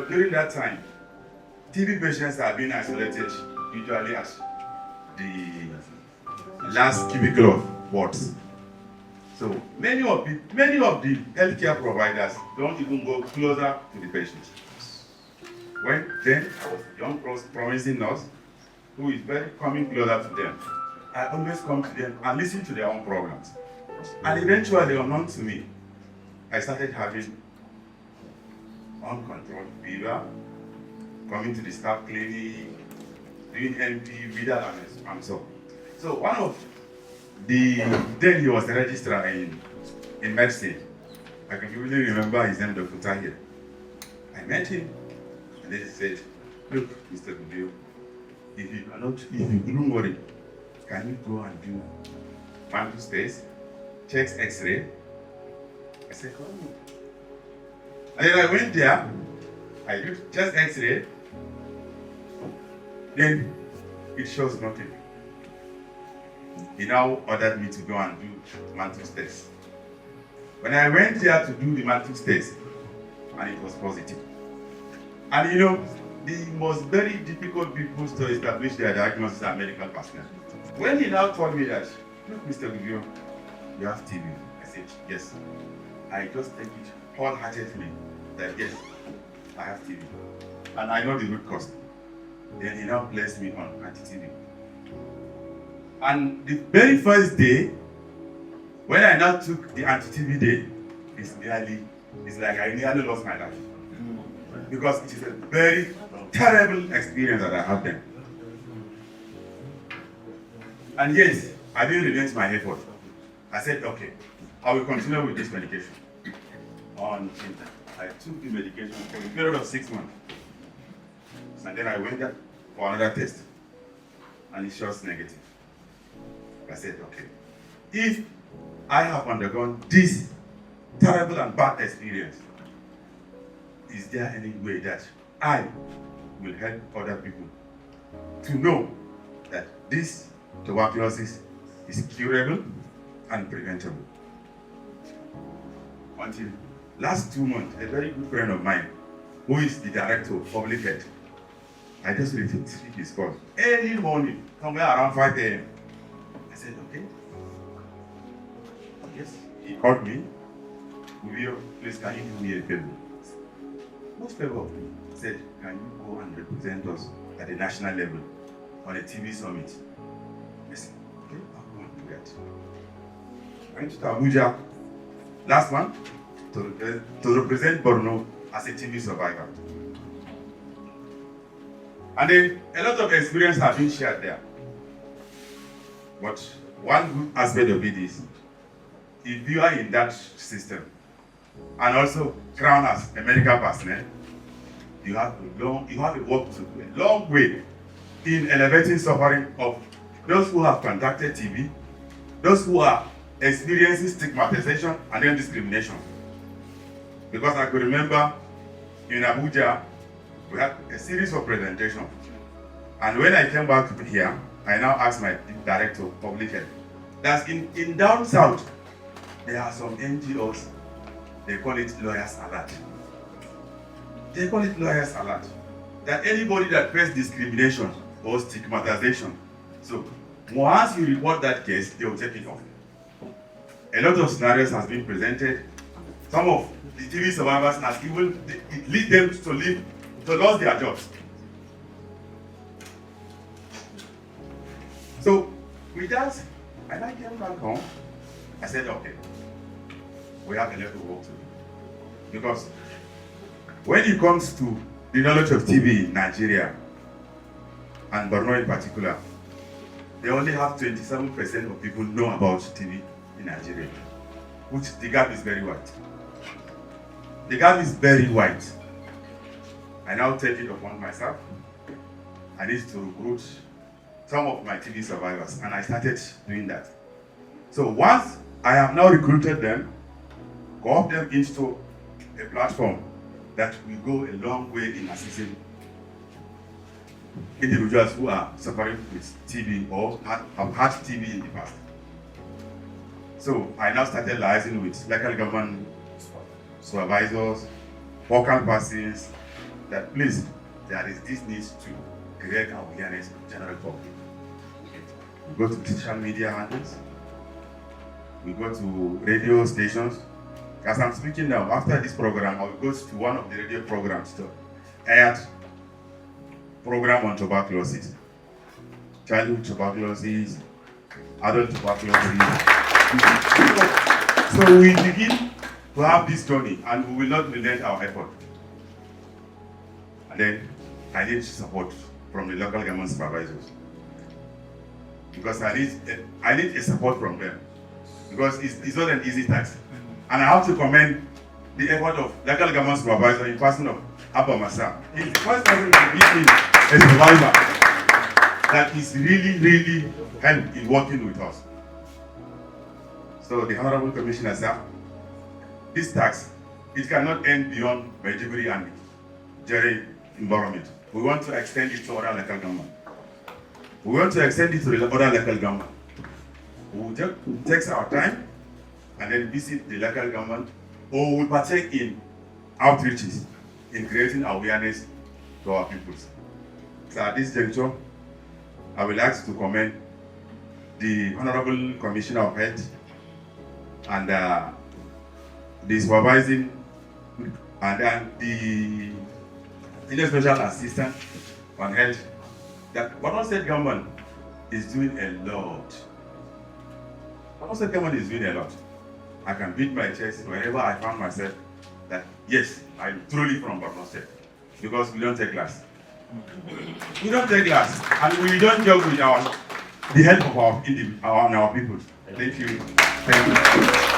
during that time, TB patients are being isolated usually at the last cubicle of wards. So many of the healthcare providers don't even go closer to the patients. When then I was a young promising nurse who is very coming closer to them, I always come to them and listen to their own problems. And eventually, unknown to me, I started having uncontrolled fever, coming to the staff clinic, doing NP, vital, and so. So one of then he was the registrar in medicine. I can really remember his name, Dr. Tahir. I met him, and then he said, "Look, Mr. Gubio, if you don't worry, can you go and do mantle space, chest X-ray?" I said, "Oh." And then I went there, I did chest X-ray, then it shows nothing. He now ordered me to go and do mantle test. When I went there to do the mantle test, and it was positive. And you know, the most very difficult people to establish their diagnosis are medical personnel. When he now told me that, "Look, Mr. Gubio, you have TB," I said, "Yes." I just take it wholeheartedly that yes, I have TB. And I know the root cause. Then he now placed me on anti-TB. And the very first day, when I now took the anti-TB day, it's like I nearly lost my life. Because it is a very terrible experience that I had then. And yes, I didn't relent my effort. I said, okay, I will continue with this medication. I took the medication for a period of 6 months. And then I went there for another test. And it shows negative. I said, okay, if I have undergone this terrible and bad experience, is there any way that I will help other people to know that this tuberculosis is curable and preventable? Until last 2 months, a very good friend of mine, who is the director of public health, I just received his call early morning, somewhere around 5 a.m. I said, okay. Yes. He called me. Gubio, please, can you do me a favor? What favor? He said, can you go and represent us at the national level on a TV summit? I said, okay, I'll go and do that. I went to Abuja last month to represent Borno as a TV survivor. And then a lot of experience have been shared there. But one good aspect of it is, if you are in that system, and also crowned as a medical personnel, you have a work to do, a long way in elevating suffering of those who have contracted TB, those who are experiencing stigmatization and then discrimination. Because I could remember in Abuja, we had a series of presentations. And when I came back to here, I now asked my director of public health that in down south, there are some NGOs, they call it lawyers alert. They call it lawyers alert. That anybody that faces discrimination or stigmatization, so once you report that case, they will take it off. A lot of scenarios has been presented. Some of the TV survivors has even it lead them to lose their jobs. So with that, when I came back home, I said, okay, we have a lot of work to do. Because when it comes to the knowledge of TB in Nigeria, and Borno in particular, they only have 27% of people know about TB in Nigeria, which the gap is very wide. The gap is very wide. I now take it upon myself. I need to recruit some of my TB survivors, and I started doing that. So once I have now recruited them, co-opt them into a platform that will go a long way in assisting individuals who are suffering with TB or have had TB in the past. So I now started liaising with local government supervisors, focal persons, that please, there is this need to create awareness in general public. We go to social media handles, we go to radio stations. As I'm speaking now, after this program, I will go to one of the radio programs to add program on tuberculosis, childhood tuberculosis, adult tuberculosis. So we begin to have this journey and we will not relent our effort. And then I need support from the local government supervisors. Because I need a support from them. Because it's not an easy task. And I have to commend the effort of local government supervisor in person of Abba Masa. He's the first person to be a supervisor that is really helped in working with us. So the Honorable Commissioner sir, this tax, it cannot end beyond Maiduguri and Jerry environment. We want to extend it to other local government. We want to extend it to the other local government. We will just take our time and then visit the local government, or we will partake in outreaches in creating awareness to our peoples. So at this juncture, I would like to commend the Honorable Commissioner of Health and the supervising and then the Senior Special Assistant on Health that Borno State government is doing a lot. Borno State government is doing a lot. I can beat my chest wherever I found myself that yes, I'm truly from Borno State because we don't take class. We don't take class and we don't joke with the help of our people. Thank you. Thank you.